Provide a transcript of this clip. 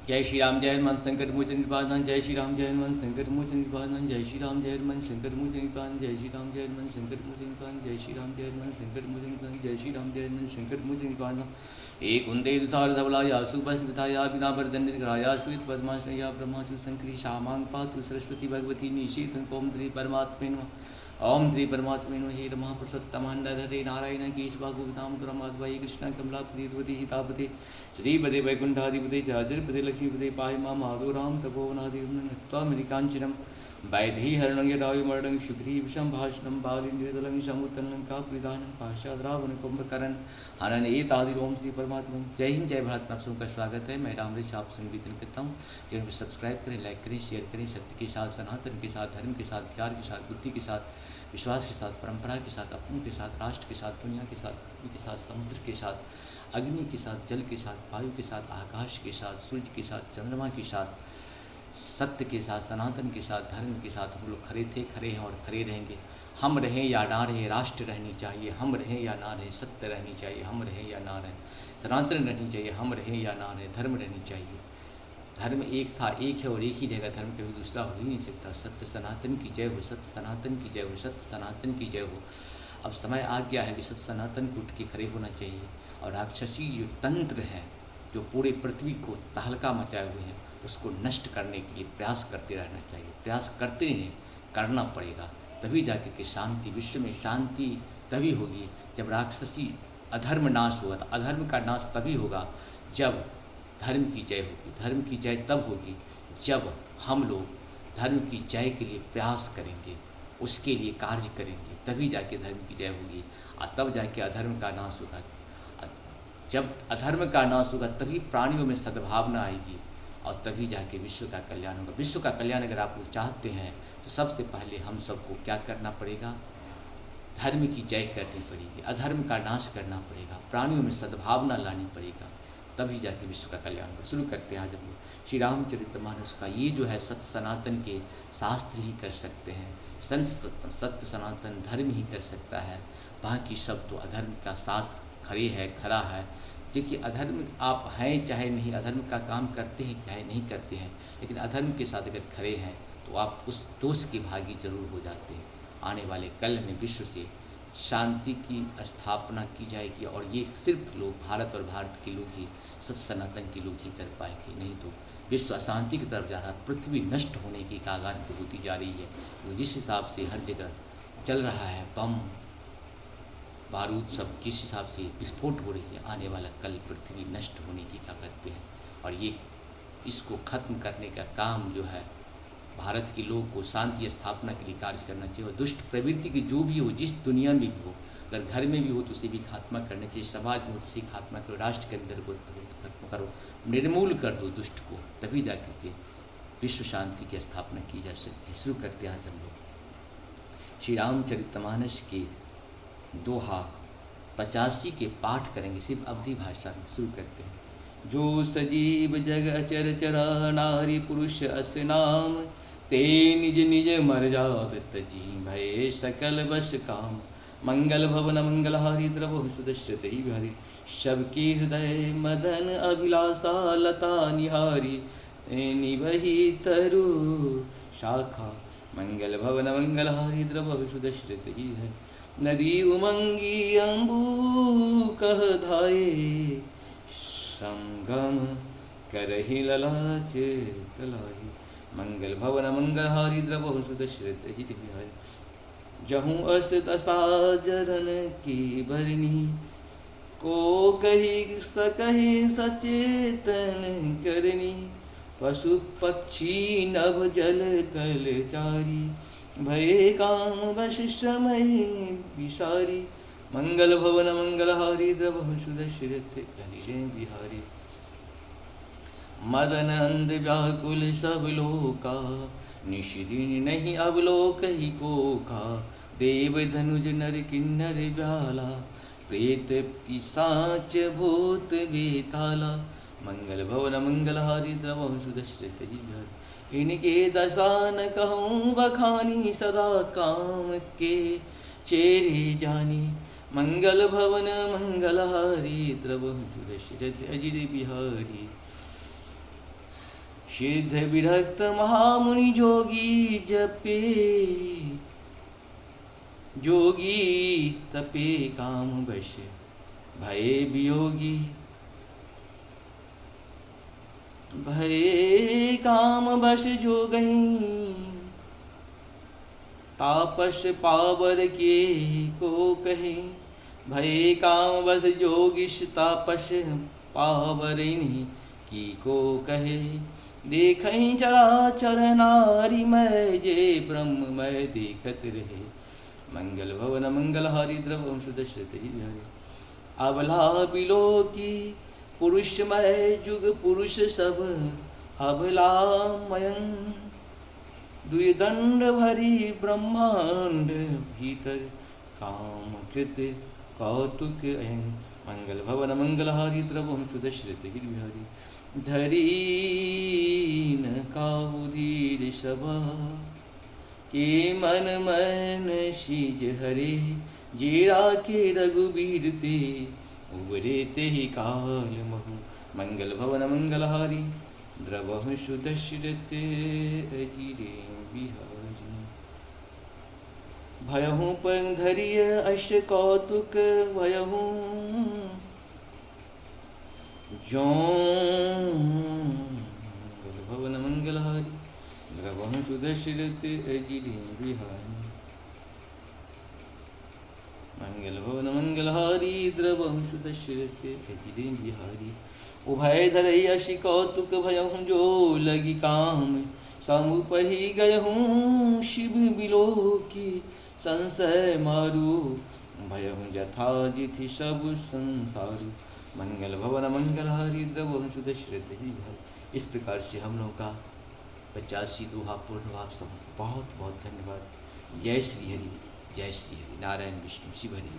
जय श्री राम, जय हनुमान शंकर मोचन निपातन। जय श्री राम, जय हनुमान शंकर मोचन निपातन। जय श्री राम, जय हनुमान शंकर मोचन निपातन। जय श्री राम, जय हनुमान शंकर मोचन निपातन। जय श्री राम, जय हनुमान शंकर मोचन निपातन। जय श्री राम, जय हनुमान शंकर मोचन निपातन। एक कुंदे दुसार धवलाया सुबस्मिताया बिना बरदंडित कराया श्वेत पद्माश्रया ब्रह्माचु शंकरी श्यामांग पातु सरस्वती भगवती निशीत ओम श्री परमात्मे नमः। ओम श्री परमात्मे नमः। हे महापुरुषोत्तमानंद हरे नारायण केशवा गोविंदाम तुरमाद्वयी कृष्ण कमलापति द्वती सीतापति श्रीपदे वैकुंठाधिपते चार्जपदे लक्ष्मीपदे पाहि मां माधुराम तपोवनादिकांचनम वैदेही हरणं यदायुमरणं शुक्रीविषं भाषणं बालिन्द्रियदलं समुत्तनं कापरिधानं पाशाद्रावण कुंभकर्ण हनन एतादि ओम श्री परमात्मा। जय हिंद, जय भारत में आप सबका स्वागत है। मैं रामरेश आप संवेदन करता हूँ। चैनल को सब्सक्राइब करें, लाइक करें, शेयर करें। सत्य के साथ, सनातन के साथ, धर्म के साथ, विचार के साथ, बुद्धि के साथ, विश्वास के साथ, परंपरा के साथ, अपनों के साथ, राष्ट्र के साथ, दुनिया के साथ, पृथ्वी के साथ, समुद्र के साथ, अग्नि के साथ, जल के साथ, वायु के साथ, आकाश के साथ, सूर्य के साथ, चंद्रमा के साथ, सत्य के साथ, सनातन के साथ, धर्म के साथ हम लोग खड़े थे, खड़े हैं और खड़े रहेंगे। हम रहें या ना रहे, राष्ट्र रहनी चाहिए। हम रहें या ना रहे, सत्य रहनी चाहिए। हम रहें या ना रहे, सनातन रहनी चाहिए। हम रहें या ना रहे, धर्म रहनी चाहिए। धर्म एक था, एक है और एक ही रहेगा। धर्म कभी दूसरा हो ही नहीं सकता। सत्य सनातन की जय हो, सत्य सनातन की जय हो, सत्य सनातन की जय हो। अब समय आ गया है कि सत्य सनातन को उठ के खड़े होना चाहिए और राक्षसी जो तंत्र है, जो पूरे पृथ्वी को तहलका मचाए हुए हैं, उसको नष्ट करने के लिए प्रयास करते रहना चाहिए। प्रयास करते नहीं, करना पड़ेगा। तभी जाकर के शांति, विश्व में शांति तभी होगी जब राक्षसी अधर्म नाश होगा। तो अधर्म का नाश तभी होगा जब धर्म की जय होगी। धर्म की जय तब होगी जब हम लोग धर्म की जय के लिए प्रयास करेंगे, उसके लिए कार्य करेंगे, तभी जाके धर्म की जय होगी और तब जाके अधर्म का नाश होगा। जब अधर्म का नाश होगा तभी प्राणियों में सद्भावना आएगी और तभी जाके विश्व का कल्याण होगा। विश्व का कल्याण अगर आप लोग चाहते हैं तो सबसे पहले हम सबको क्या करना पड़ेगा? धर्म की जय करनी पड़ेगी, अधर्म का नाश करना पड़ेगा, प्राणियों में सद्भावना लानी पड़ेगा, तभी जाके विश्व का कल्याण होगा। शुरू करते हैं आज हम लोग श्री रामचरितमानस का। ये जो है सत्य सनातन के शास्त्र ही कर सकते हैं। सत्य सनातन धर्म ही कर सकता है। बाकी सब तो अधर्म का साथ खड़े है, खड़ा है। देखिए, अधर्म आप हैं चाहे नहीं, अधर्म का काम करते हैं चाहे नहीं करते हैं, लेकिन अधर्म के साथ अगर खड़े हैं तो आप उस दोष के भागी जरूर हो जाते हैं। आने वाले कल में विश्व से शांति की स्थापना की जाएगी और ये सिर्फ लोग, भारत और भारत के लोग ही, सत्य सनातन के लोग ही कर पाएंगे। नहीं तो विश्व अशांति की तरफ जा रहा है। पृथ्वी नष्ट होने की कागार पर होती जा रही है। तो जिस हिसाब से हर जगह चल रहा है बम बारूद सब, जिस हिसाब से विस्फोट हो रही है, आने वाला कल पृथ्वी नष्ट होने की कागार पे है। और ये इसको ख़त्म करने का काम जो है, भारत के लोगों को शांति स्थापना के लिए कार्य करना चाहिए। और दुष्ट प्रवृत्ति की जो भी हो, जिस दुनिया में भी हो, अगर घर में भी हो तो उसे भी खात्मा करना चाहिए, समाज में हो तो उसे खात्मा करो, राष्ट्र के अंदर को खत्म करो, निर्मूल कर दो दुष्ट को, तभी जाकर के विश्व शांति की स्थापना की जा सकती है। शुरू करते हैं आज हम लोग श्री रामचरितमानस के दोहा 85 के पाठ करेंगे, सिर्फ अवधि भाषा में। शुरू करते हैं। जो सजीव जग अचर चरा, नारी पुरुष अस नाम, ते निज निज मर जात तजी, भय सकल बस काम। मंगल भवन मंगलहारी, द्रवहु सुदश्रत ही बिहारी, सबके हृदय मदन अभिलाषा, लता निहारी निभहि तरु शाखा। मंगल भवन मंगलहारी, द्रवहु सुदश्रत ही है, नदी उमंगी अम्बू कह धाये, संगम करहि ललाच तलाही। मंगल भवन मंगलहारी, द्रवहु सुदश्रत ही बिहारी, जहूँ अस दशा जरन की बरनी, को कही सकहि सचेतन करनी। पशु पक्षी नभ जल तल चारी, भय काम वश समय विसारी। मंगल भवन मंगलहारी, द्रवहु सुदश्रत ही बिहारी, मदन अंध व्याकुल सब लोका, निशिदिन नहीं अवलोक ही कोका। देव धनुज नर किन्नर व्याला, प्रेत पिशाच भूत बेताला। मंगल भवन मंगलहारी, द्रवहु सुदश्रत ही बिहारी, इनके दशा न कहूँ बखानी, सदा काम के चेरे जानी। मंगल भवन मंगलहारी, द्रवहु सुदश्रत अजिर बिहारी, सिद्ध विरक्त महामुनि जोगी जपे, जोगी तपे काम वश भये वियोगी, भये काम वश जोगई, तापस पावर के को कहे। भये काम वश जोगिष तापस पावरिनी की को कहे। देखहि चराचर नारी मैं जे ब्रह्म मैं देखत रहे। मंगल भवन मंगल हारी द्रवम सुदश्रते विहारी। अबला बिलो की पुरुष मय जुग पुरुष सब अबलामयं। द्विदंड भरी ब्रह्मांड भीतर काम कृत कौतुक अयं। मंगल भवन मंगल हारी द्रवम सुदश्रते विहारी। धरी न काउधीर सभा के मन मन शीज हरे। जेरा के रघुबीर ते उबरे ते ही काल महु। मंगल भवन मंगल हारी द्रवहु सुदश्रते अजिरे बिहारी। भयहु पंग धरिय अश कौतुक भयहु जो। मंगल भवन मंगल हारी द्रवहु सुदश्रते अजिरे बिहारी। मंगल भवन मंगल हारी द्रवहु सुदश्रते अजिरे बिहारी। उभय धरई अशि कौतुक भयहु जो लगी काम। समुपहि गयहूँ शिव बिलो की संशय मारू। भयहु जथा जिथि सब संसारू। मंगल भवन मंगल हारी द्रवहु सुदश्रते बिहारी। इस प्रकार से हम लोगों का 85 दोहा पूर्ण हुआ। आप सबको बहुत बहुत धन्यवाद। जय श्री हरि, जय श्री हरि। नारायण विष्णु शिव हरि।